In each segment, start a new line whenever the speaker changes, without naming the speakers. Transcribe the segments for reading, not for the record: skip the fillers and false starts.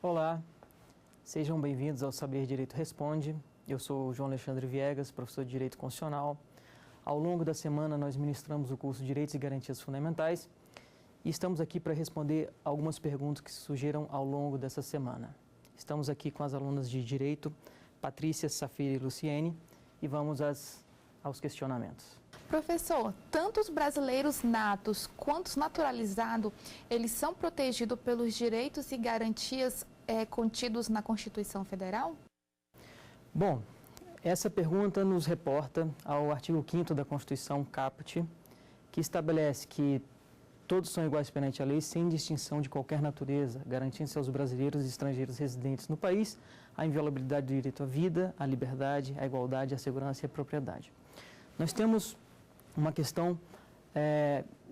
Olá, sejam bem-vindos ao Saber Direito Responde. Eu sou o João Alexandre Viegas, professor de Direito Constitucional. Ao longo da semana, nós ministramos o curso Direitos e Garantias Fundamentais e estamos aqui para responder algumas perguntas que surgiram ao longo dessa semana. Estamos aqui com as alunas de Direito, Patrícia, Safira e Luciene, e vamos aos questionamentos.
Professor, tanto os brasileiros natos quanto os naturalizados, eles são protegidos pelos direitos e garantias contidos na Constituição Federal?
Bom, essa pergunta nos reporta ao artigo 5º da Constituição Caput, que estabelece que todos são iguais perante a lei, sem distinção de qualquer natureza, garantindo-se aos brasileiros e estrangeiros residentes no país a inviolabilidade do direito à vida, à liberdade, à igualdade, à segurança e à propriedade. Nós temos uma questão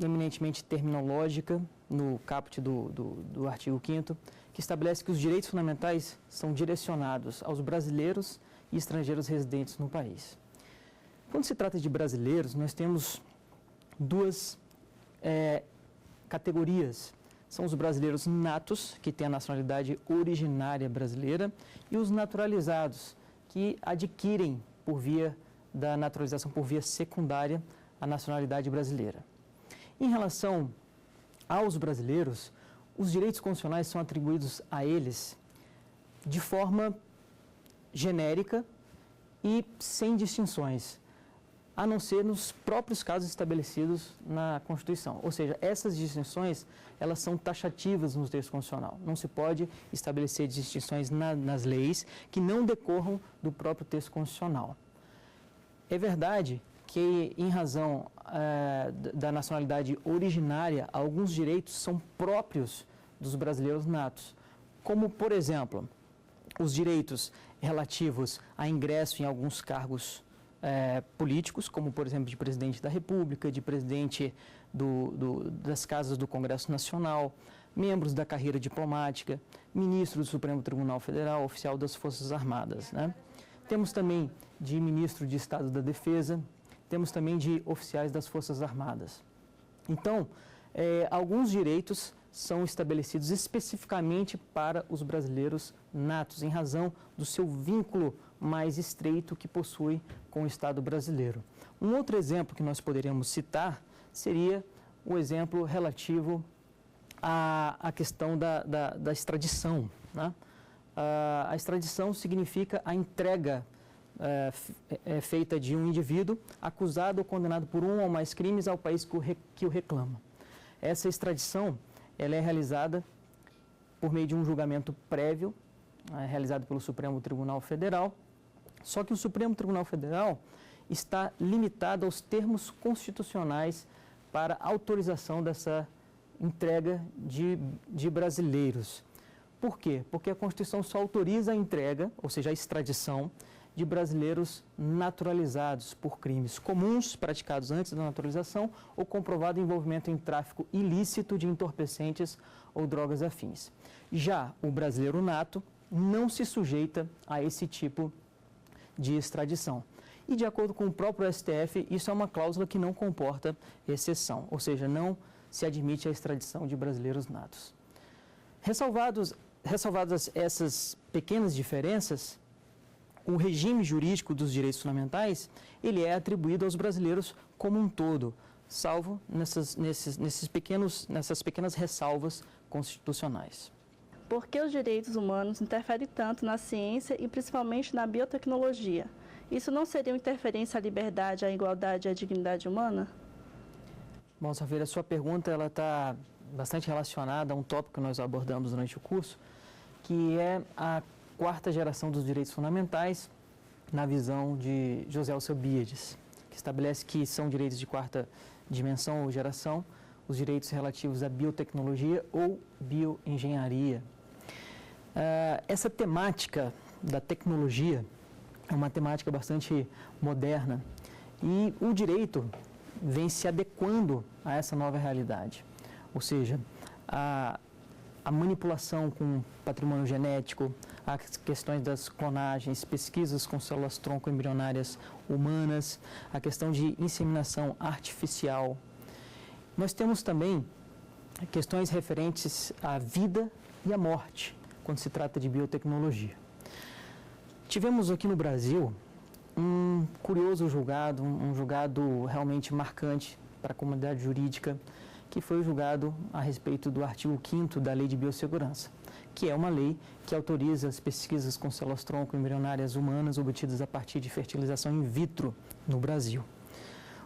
eminentemente terminológica no caput do artigo 5º, que estabelece que os direitos fundamentais são direcionados aos brasileiros e estrangeiros residentes no país. Quando se trata de brasileiros, nós temos duas categorias. São os brasileiros natos, que têm a nacionalidade originária brasileira, e os naturalizados, que adquirem por via da naturalização por via secundária a nacionalidade brasileira. Em relação aos brasileiros, os direitos constitucionais são atribuídos a eles de forma genérica e sem distinções, a não ser nos próprios casos estabelecidos na Constituição. Ou seja, essas distinções, elas são taxativas no texto constitucional. Não se pode estabelecer distinções nas leis que não decorram do próprio texto constitucional. É verdade que, em razão da nacionalidade originária, alguns direitos são próprios dos brasileiros natos, como, por exemplo, os direitos relativos a ingresso em alguns cargos políticos, como, por exemplo, de presidente da República, de presidente das casas do Congresso Nacional, membros da carreira diplomática, ministro do Supremo Tribunal Federal, oficial das Forças Armadas, né? Temos também de ministro de Estado da Defesa, temos também de oficiais das Forças Armadas. Então, alguns direitos são estabelecidos especificamente para os brasileiros natos, em razão do seu vínculo mais estreito que possui com o Estado brasileiro. Um outro exemplo que nós poderíamos citar seria o exemplo relativo à questão da extradição, né? A extradição significa a entrega feita de um indivíduo acusado ou condenado por um ou mais crimes ao país que o reclama. Essa extradição ela é realizada por meio de um julgamento prévio, realizado pelo Supremo Tribunal Federal, só que o Supremo Tribunal Federal está limitado aos termos constitucionais para autorização dessa entrega de brasileiros. Por quê? Porque a Constituição só autoriza a entrega, ou seja, a extradição, de brasileiros naturalizados por crimes comuns praticados antes da naturalização ou comprovado envolvimento em tráfico ilícito de entorpecentes ou drogas afins. Já o brasileiro nato não se sujeita a esse tipo de extradição. E, de acordo com o próprio STF, isso é uma cláusula que não comporta exceção, ou seja, não se admite a extradição de brasileiros natos. Ressalvadas essas pequenas diferenças, o regime jurídico dos direitos fundamentais, ele é atribuído aos brasileiros como um todo, salvo nessas pequenas ressalvas constitucionais.
Por que os direitos humanos interferem tanto na ciência e principalmente na biotecnologia? Isso não seria uma interferência à liberdade, à igualdade e à dignidade humana?
Bom, Safira, a sua pergunta está bastante relacionada a um tópico que nós abordamos durante o curso, que é a quarta geração dos direitos fundamentais, na visão de José Alcibiades, que estabelece que são direitos de quarta dimensão ou geração, os direitos relativos à biotecnologia ou bioengenharia. Essa temática da tecnologia é uma temática bastante moderna e o direito vem se adequando a essa nova realidade, ou seja, a manipulação com patrimônio genético, as questões das clonagens, pesquisas com células-tronco embrionárias humanas, a questão de inseminação artificial. Nós temos também questões referentes à vida e à morte, quando se trata de biotecnologia. Tivemos aqui no Brasil um curioso julgado, um julgado realmente marcante para a comunidade jurídica, que foi o julgado a respeito do artigo 5º da Lei de Biossegurança, que é uma lei que autoriza as pesquisas com células-tronco embrionárias humanas obtidas a partir de fertilização in vitro no Brasil.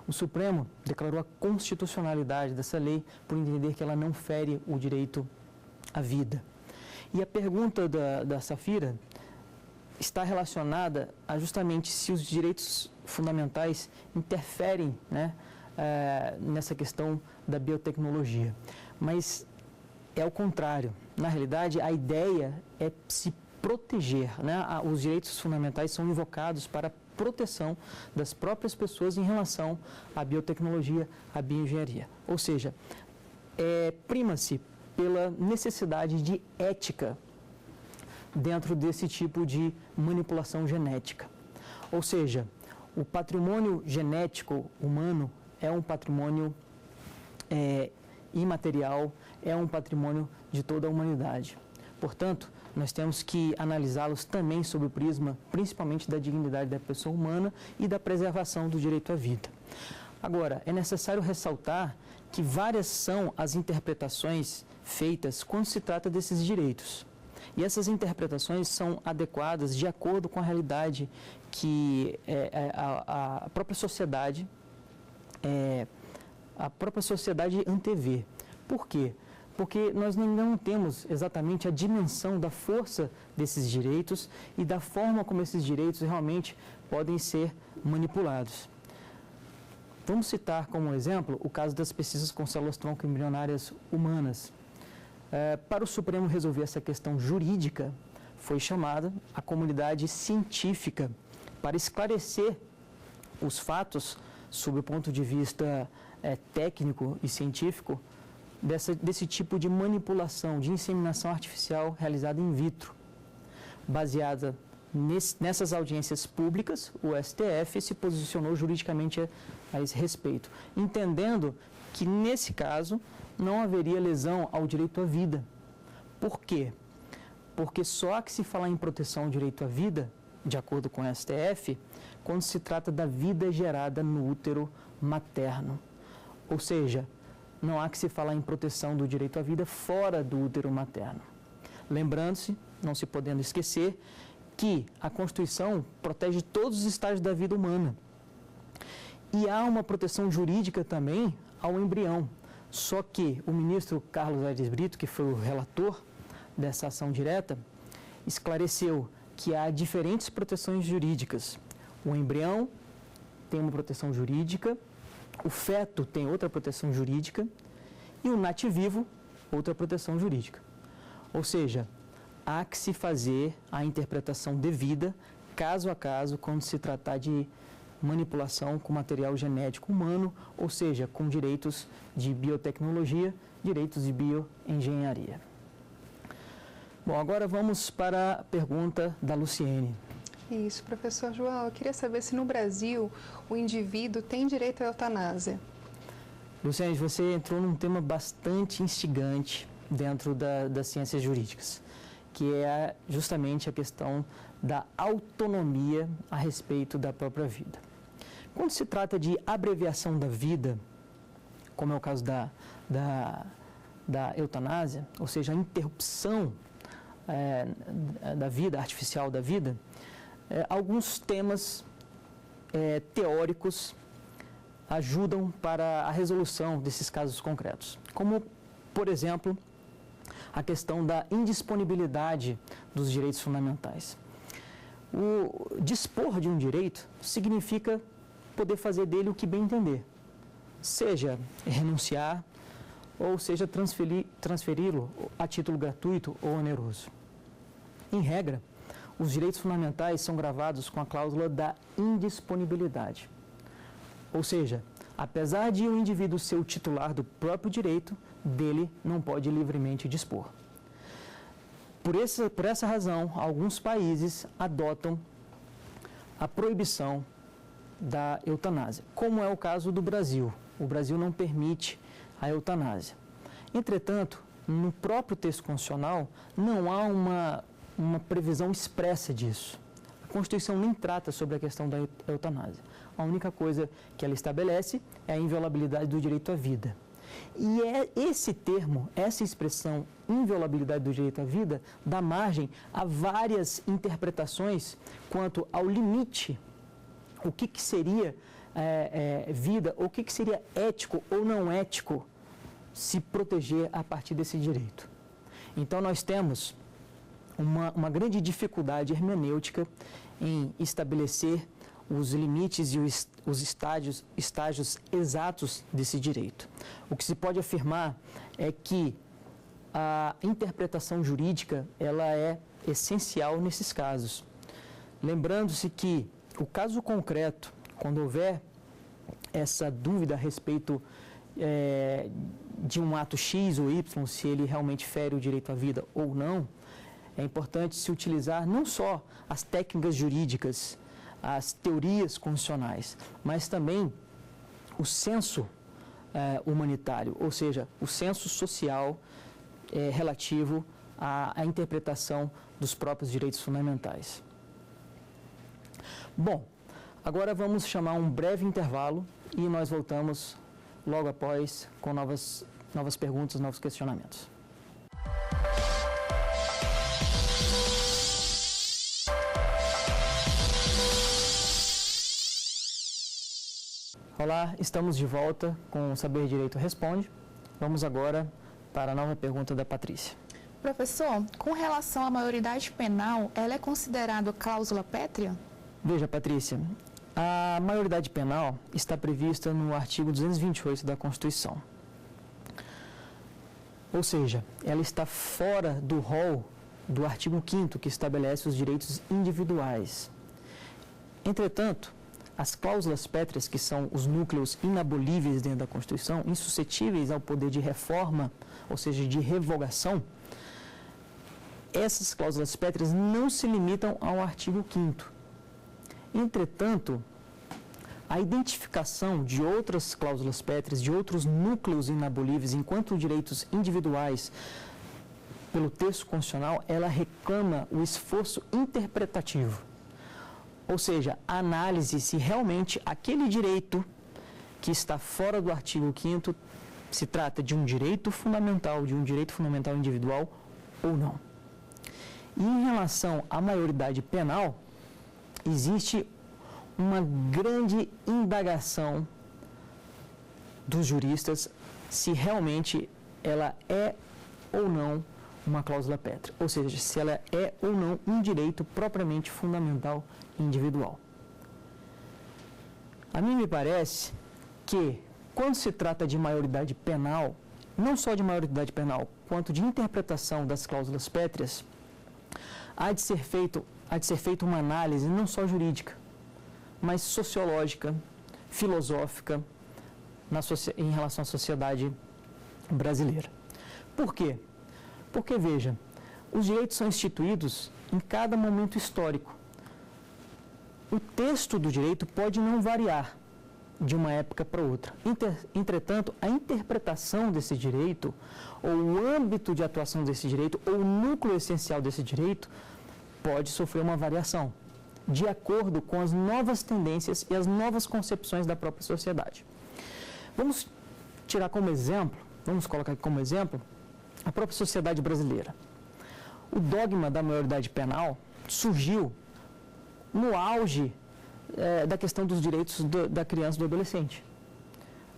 O Supremo declarou a constitucionalidade dessa lei por entender que ela não fere o direito à vida. E a pergunta da Safira está relacionada a justamente se os direitos fundamentais interferem, né, nessa questão da biotecnologia. Mas é o contrário. Na realidade, a ideia é se proteger, né? Os direitos fundamentais são invocados para a proteção das próprias pessoas em relação à biotecnologia, à bioengenharia. Ou seja, prima-se pela necessidade de ética dentro desse tipo de manipulação genética. Ou seja, o patrimônio genético humano é um patrimônio imaterial, é um patrimônio de toda a humanidade. Portanto, nós temos que analisá-los também sob o prisma, principalmente da dignidade da pessoa humana e da preservação do direito à vida. Agora, é necessário ressaltar que várias são as interpretações feitas quando se trata desses direitos. E essas interpretações são adequadas de acordo com a realidade que a própria sociedade antevê. Por quê? Porque nós não temos exatamente a dimensão da força desses direitos e da forma como esses direitos realmente podem ser manipulados. Vamos citar como exemplo o caso das pesquisas com células-tronco embrionárias humanas. Para o Supremo resolver essa questão jurídica, foi chamada a comunidade científica para esclarecer os fatos sob o ponto de vista técnico e científico desse tipo de manipulação, de inseminação artificial realizada in vitro. Baseada nessas audiências públicas, o STF se posicionou juridicamente a esse respeito, entendendo que, nesse caso, não haveria lesão ao direito à vida. Por quê? Porque só há que se falar em proteção ao direito à vida, de acordo com o STF, quando se trata da vida gerada no útero materno. Ou seja, não há que se falar em proteção do direito à vida fora do útero materno. Lembrando-se, não se podendo esquecer, que a Constituição protege todos os estágios da vida humana. E há uma proteção jurídica também ao embrião. Só que o ministro Carlos Aires Brito, que foi o relator dessa ação direta, esclareceu que há diferentes proteções jurídicas. O embrião tem uma proteção jurídica, o feto tem outra proteção jurídica e o nativivo, outra proteção jurídica. Ou seja, há que se fazer a interpretação devida, caso a caso, quando se tratar de manipulação com material genético humano, ou seja, com direitos de biotecnologia, direitos de bioengenharia. Bom, agora vamos para a pergunta da Luciene.
Isso, professor João, eu queria saber se no Brasil o indivíduo tem direito à eutanásia.
Luciene, você entrou num tema bastante instigante dentro das ciências jurídicas, que é justamente a questão da autonomia a respeito da própria vida. Quando se trata de abreviação da vida, como é o caso da eutanásia, ou seja, a interrupção da vida, artificial da vida, alguns temas teóricos ajudam para a resolução desses casos concretos, como, por exemplo, a questão da indisponibilidade dos direitos fundamentais. O dispor de um direito significa poder fazer dele o que bem entender, seja renunciar ou seja transferi-lo a título gratuito ou oneroso. Em regra, os direitos fundamentais são gravados com a cláusula da indisponibilidade. Ou seja, apesar de o indivíduo ser o titular do próprio direito, dele não pode livremente dispor. Por essa razão, alguns países adotam a proibição da eutanásia, como é o caso do Brasil. O Brasil não permite a eutanásia. Entretanto, no próprio texto constitucional, não há uma previsão expressa disso. A Constituição nem trata sobre a questão da eutanásia. A única coisa que ela estabelece é a inviolabilidade do direito à vida. E é esse termo, essa expressão, inviolabilidade do direito à vida, dá margem a várias interpretações quanto ao limite, o que seria vida, o que seria ético ou não ético se proteger a partir desse direito. Então, nós temos uma grande dificuldade hermenêutica em estabelecer os limites e os estágios exatos desse direito. O que se pode afirmar é que a interpretação jurídica ela é essencial nesses casos. Lembrando-se que o caso concreto, quando houver essa dúvida a respeito de um ato X ou Y, se ele realmente fere o direito à vida ou não, é importante se utilizar não só as técnicas jurídicas, as teorias constitucionais, mas também o senso humanitário, ou seja, o senso social relativo à interpretação dos próprios direitos fundamentais. Bom, agora vamos chamar um breve intervalo e nós voltamos logo após com novas perguntas, novos questionamentos. Olá, estamos de volta com o Saber Direito Responde. Vamos agora para a nova pergunta da Patrícia.
Professor, com relação à maioridade penal, ela é considerada cláusula pétrea?
Veja, Patrícia, a maioridade penal está prevista no artigo 228 da Constituição. Ou seja, ela está fora do rol do artigo 5º, que estabelece os direitos individuais. Entretanto, as cláusulas pétreas, que são os núcleos inabolíveis dentro da Constituição, insuscetíveis ao poder de reforma, ou seja, de revogação, essas cláusulas pétreas não se limitam ao artigo 5º. Entretanto, a identificação de outras cláusulas pétreas, de outros núcleos inabolíveis enquanto direitos individuais pelo texto constitucional, ela reclama o esforço interpretativo. Ou seja, a análise se realmente aquele direito que está fora do artigo 5º se trata de um direito fundamental individual ou não. E em relação à maioridade penal, existe uma grande indagação dos juristas se realmente ela é ou não uma cláusula pétrea, ou seja, se ela é ou não um direito propriamente fundamental individual. A mim me parece que, quando se trata de maioridade penal, não só de maioridade penal, quanto de interpretação das cláusulas pétreas, há de ser feita uma análise não só jurídica, mas sociológica, filosófica, em relação à sociedade brasileira. Por quê? Porque, veja, os direitos são instituídos em cada momento histórico. O texto do direito pode não variar de uma época para outra. Entretanto, a interpretação desse direito, ou o âmbito de atuação desse direito, ou o núcleo essencial desse direito, pode sofrer uma variação, de acordo com as novas tendências e as novas concepções da própria sociedade. Vamos colocar aqui como exemplo, a própria sociedade brasileira. O dogma da maioridade penal surgiu no auge da questão dos direitos da criança e do adolescente,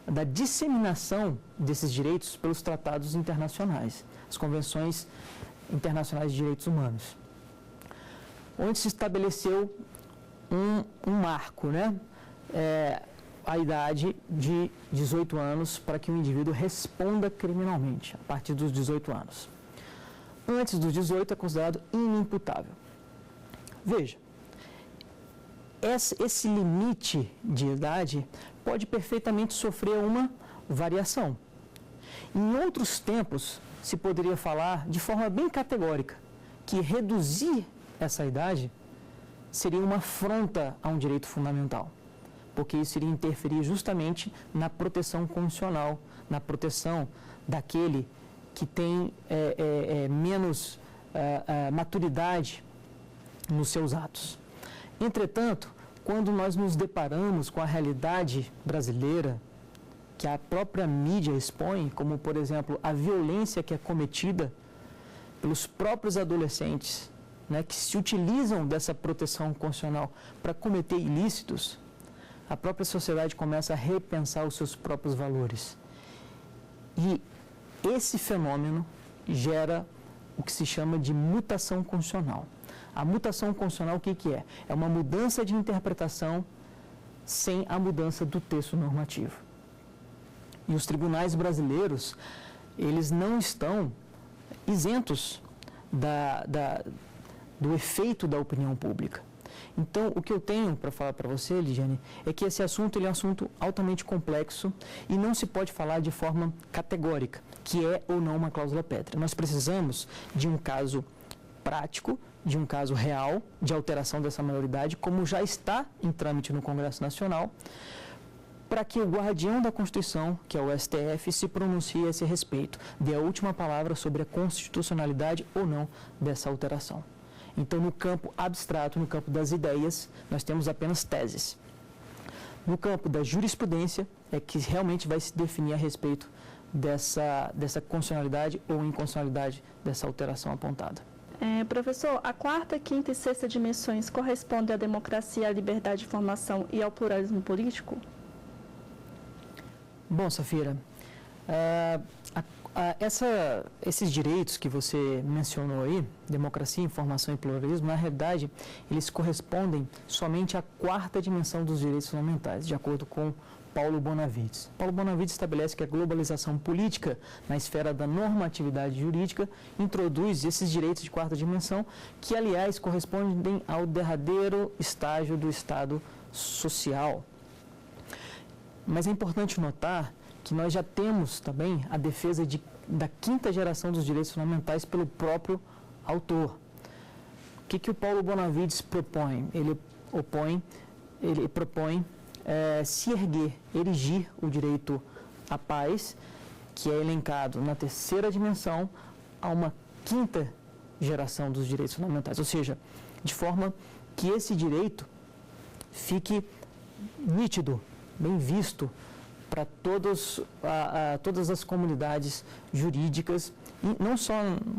da disseminação desses direitos pelos tratados internacionais, as convenções internacionais de direitos humanos, onde se estabeleceu um marco, a idade de 18 anos para que o indivíduo responda criminalmente, a partir dos 18 anos. Antes dos 18 é considerado inimputável. Veja, esse limite de idade pode perfeitamente sofrer uma variação. Em outros tempos, se poderia falar de forma bem categórica que reduzir essa idade seria uma afronta a um direito fundamental, porque isso iria interferir justamente na proteção constitucional, na proteção daquele que têm menos maturidade nos seus atos. Entretanto, quando nós nos deparamos com a realidade brasileira, que a própria mídia expõe, como, por exemplo, a violência que é cometida pelos próprios adolescentes, né, que se utilizam dessa proteção constitucional para cometer ilícitos, a própria sociedade começa a repensar os seus próprios valores. E esse fenômeno gera o que se chama de mutação constitucional. A mutação constitucional, o que é? É uma mudança de interpretação sem a mudança do texto normativo. E os tribunais brasileiros, eles não estão isentos do efeito da opinião pública. Então, o que eu tenho para falar para você, Lidiane, é que esse assunto ele é um assunto altamente complexo e não se pode falar de forma categórica, que é ou não uma cláusula pétrea. Nós precisamos de um caso prático, de um caso real, de alteração dessa maioridade, como já está em trâmite no Congresso Nacional, para que o guardião da Constituição, que é o STF, se pronuncie a esse respeito, dê a última palavra sobre a constitucionalidade ou não dessa alteração. Então, no campo abstrato, no campo das ideias, nós temos apenas teses. No campo da jurisprudência, é que realmente vai se definir a respeito dessa constitucionalidade ou inconstitucionalidade dessa alteração apontada.
Professor, a quarta, quinta e sexta dimensões correspondem à democracia, à liberdade de informação e ao pluralismo político?
Bom, Safira, esses direitos que você mencionou aí, democracia, informação e pluralismo, na realidade, eles correspondem somente à quarta dimensão dos direitos fundamentais, de acordo com Paulo Bonavides. Paulo Bonavides estabelece que a globalização política na esfera da normatividade jurídica introduz esses direitos de quarta dimensão, que, aliás, correspondem ao derradeiro estágio do Estado social. Mas é importante notar que nós já temos também a defesa da quinta geração dos direitos fundamentais pelo próprio autor. O que o Paulo Bonavides propõe? Ele propõe se erigir o direito à paz, que é elencado na terceira dimensão, a uma quinta geração dos direitos fundamentais, ou seja, de forma que esse direito fique nítido, bem visto para todas as comunidades jurídicas, não só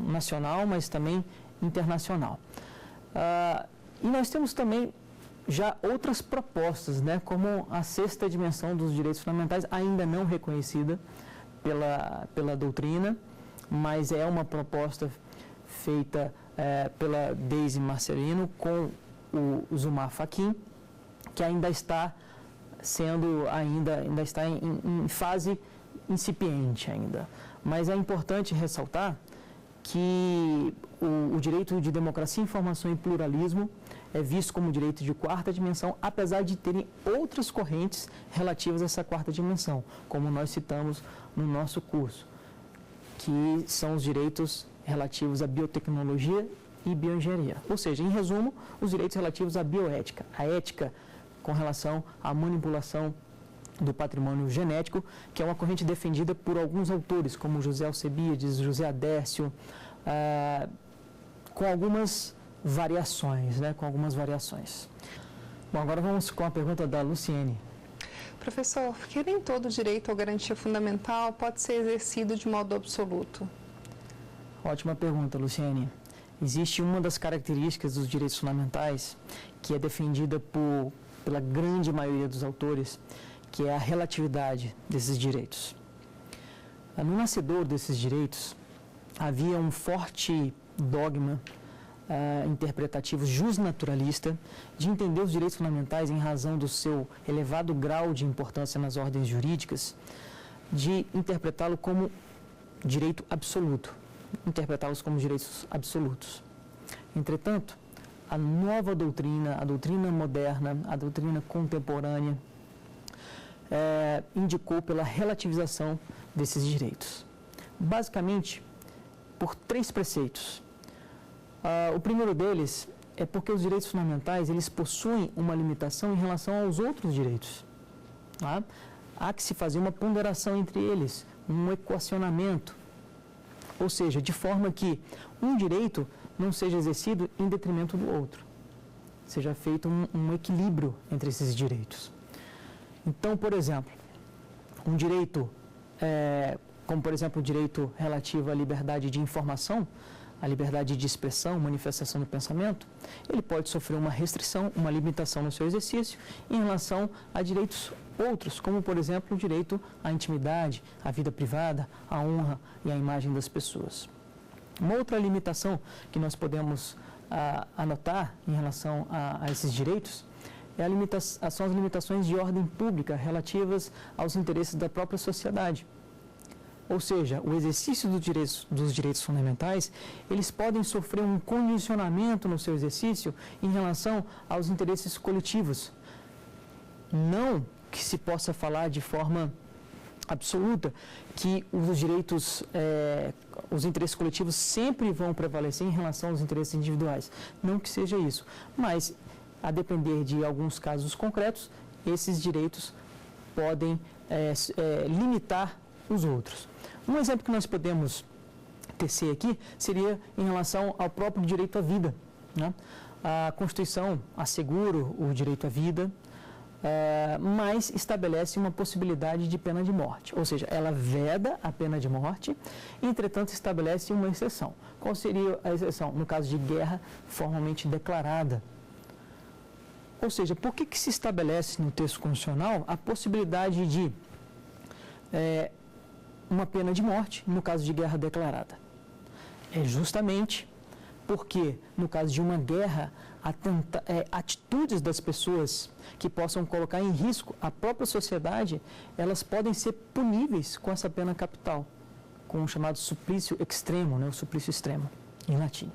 nacional, mas também internacional. E nós temos também já outras propostas, né, como a sexta dimensão dos direitos fundamentais, ainda não reconhecida pela doutrina, mas é uma proposta feita pela Deise Marcelino com o Zumar Fachin, que ainda está ainda está em fase incipiente ainda. Mas é importante ressaltar que o direito de democracia, informação e pluralismo é visto como direito de quarta dimensão, apesar de terem outras correntes relativas a essa quarta dimensão, como nós citamos no nosso curso, que são os direitos relativos à biotecnologia e bioengenharia. Ou seja, em resumo, os direitos relativos à bioética, a ética com relação à manipulação do patrimônio genético, que é uma corrente defendida por alguns autores, como José Alcebiades, José Adércio, com algumas variações, né? Bom, agora vamos com a pergunta da Luciene.
Professor, por que nem todo direito ou garantia fundamental pode ser exercido de modo absoluto?
Ótima pergunta, Luciene. Existe uma das características dos direitos fundamentais que é defendida pela grande maioria dos autores, que é a relatividade desses direitos. No nascedor desses direitos, havia um forte dogma interpretativo justnaturalista de entender os direitos fundamentais em razão do seu elevado grau de importância nas ordens jurídicas, de interpretá-lo como direito absoluto, interpretá-los como direitos absolutos. Entretanto, a nova doutrina, a doutrina moderna, a doutrina contemporânea, indicou pela relativização desses direitos. Basicamente, por 3 preceitos. O primeiro deles é porque os direitos fundamentais, eles possuem uma limitação em relação aos outros direitos. Há que se fazer uma ponderação entre eles, um equacionamento. Ou seja, de forma que um direito não seja exercido em detrimento do outro. Seja feito um equilíbrio entre esses direitos. Então, por exemplo, um direito, como por exemplo o direito relativo à liberdade de informação, a liberdade de expressão, manifestação do pensamento, ele pode sofrer uma restrição, uma limitação no seu exercício em relação a direitos outros, como por exemplo o direito à intimidade, à vida privada, à honra e à imagem das pessoas. Uma outra limitação que nós podemos anotar em relação a esses direitos são as limitações de ordem pública relativas aos interesses da própria sociedade. Ou seja, o exercício dos direitos fundamentais, eles podem sofrer um condicionamento no seu exercício em relação aos interesses coletivos. Não que se possa falar de forma absoluta que os interesses coletivos sempre vão prevalecer em relação aos interesses individuais. Não que seja isso, mas a depender de alguns casos concretos, esses direitos podem limitar os outros. Um exemplo que nós podemos tecer aqui seria em relação ao próprio direito à vida, né? A Constituição assegura o direito à vida, mas estabelece uma possibilidade de pena de morte, ou seja, ela veda a pena de morte, entretanto estabelece uma exceção. Qual seria a exceção? No caso de guerra formalmente declarada. Ou seja, por que se estabelece no texto constitucional a possibilidade de uma pena de morte no caso de guerra declarada? É justamente porque, no caso de uma guerra, atitudes das pessoas que possam colocar em risco a própria sociedade, elas podem ser puníveis com essa pena capital, com o chamado suplício extremo, né, o suplício extremo, em latim.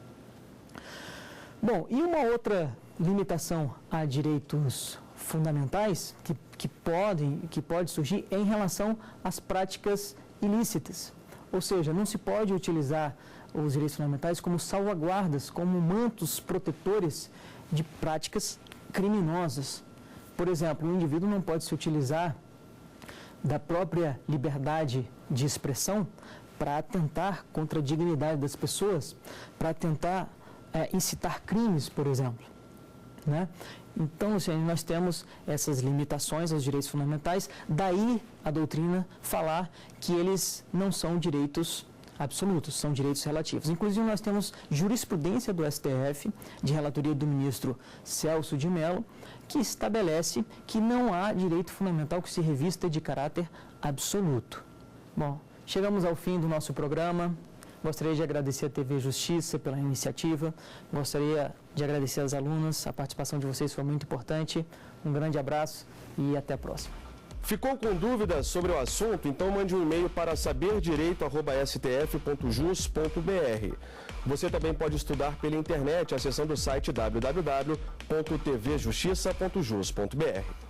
Bom, e uma outra limitação a direitos fundamentais que pode surgir é em relação às práticas ilícitas. Ou seja, não se pode utilizar os direitos fundamentais como salvaguardas, como mantos protetores de práticas criminosas. Por exemplo, o indivíduo não pode se utilizar da própria liberdade de expressão para atentar contra a dignidade das pessoas, para tentar incitar crimes, por exemplo, né? Então, assim, nós temos essas limitações aos direitos fundamentais, daí a doutrina falar que eles não são direitos absolutos, são direitos relativos. Inclusive, nós temos jurisprudência do STF, de relatoria do ministro Celso de Mello, que estabelece que não há direito fundamental que se revista de caráter absoluto. Bom, chegamos ao fim do nosso programa. Gostaria de agradecer a TV Justiça pela iniciativa, gostaria de agradecer às alunas, a participação de vocês foi muito importante. Um grande abraço e até a próxima.
Ficou com dúvidas sobre o assunto? Então mande um e-mail para saberdireito@stf.jus.br. Você também pode estudar pela internet acessando o site www.tvjustiça.jus.br.